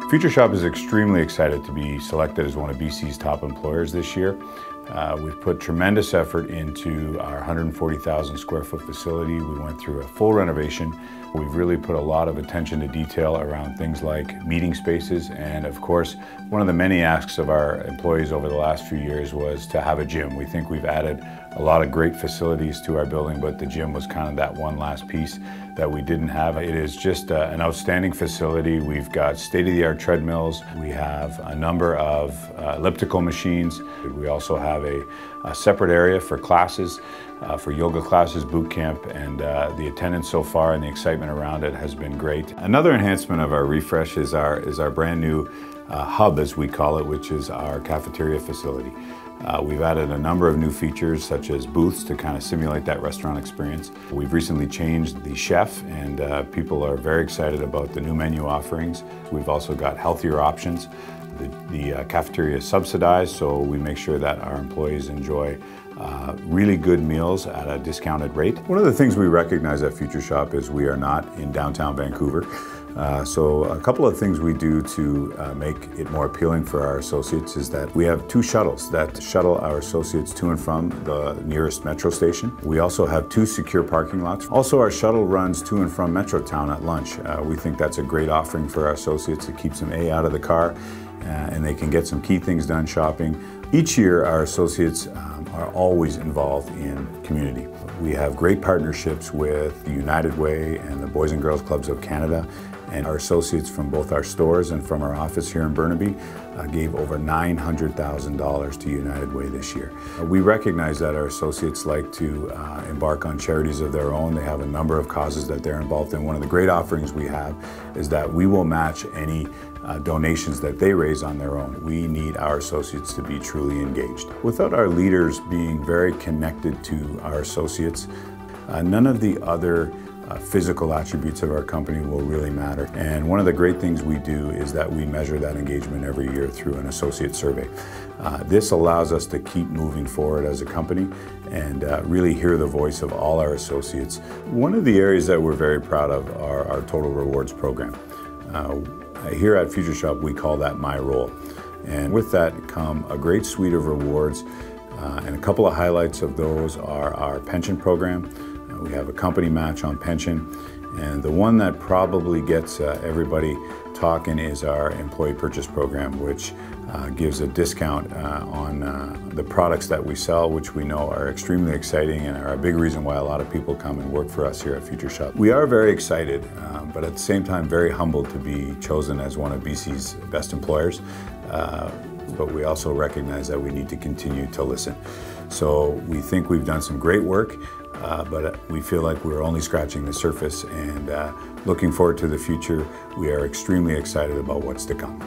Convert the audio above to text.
Future Shop is extremely excited to be selected as one of BC's top employers this year. We've put tremendous effort into our 140,000 square foot facility. We went through a full renovation. We've really put a lot of attention to detail around things like meeting spaces, and of course, one of the many asks of our employees over the last few years was to have a gym. We think we've added a lot of great facilities to our building, but the gym was kind of that one last piece that we didn't have. It is just an outstanding facility. We've got state-of-the-art treadmills. We have a number of elliptical machines. We also have a separate area for classes, for yoga classes, boot camp, and the attendance so far and the excitement around it has been great. Another enhancement of our refresh is our brand new hub, as we call it, which is our cafeteria facility. We've added a number of new features such as booths to kind of simulate that restaurant experience. We've recently changed the chef, and people are very excited about the new menu offerings. We've also got healthier options. The cafeteria is subsidized, so we make sure that our employees enjoy really good meals at a discounted rate. One of the things we recognize at Future Shop is we are not in downtown Vancouver. So a couple of things we do to make it more appealing for our associates is that we have 2 shuttles that shuttle our associates to and from the nearest metro station. We also have 2 secure parking lots. Also, our shuttle runs to and from Metrotown at lunch. We think that's a great offering for our associates. It keeps them out of the car, and they can get some key things done shopping. Each year, our associates are always involved in community. We have great partnerships with the United Way and the Boys and Girls Clubs of Canada, and our associates from both our stores and from our office here in Burnaby gave over $900,000 to United Way this year. We recognize that our associates like to embark on charities of their own. They have a number of causes that they're involved in. One of the great offerings we have is that we will match any donations that they raise on their own. We need our associates to be truly engaged. Without our leaders being very connected to our associates, none of the other physical attributes of our company will really matter. And one of the great things we do is that we measure that engagement every year through an associate survey. This allows us to keep moving forward as a company and really hear the voice of all our associates. One of the areas that we're very proud of are our Total Rewards program. Here at Future Shop, we call that My Role. And with that come a great suite of rewards, and a couple of highlights of those are our pension program. We have a company match on pension, and the one that probably gets everybody talking is our employee purchase program, which gives a discount on the products that we sell, which we know are extremely exciting and are a big reason why a lot of people come and work for us here at Future Shop. We are very excited, but at the same time very humbled to be chosen as one of BC's best employers. But we also recognize that we need to continue to listen. So we think we've done some great work, but we feel like we're only scratching the surface, and looking forward to the future. We are extremely excited about what's to come.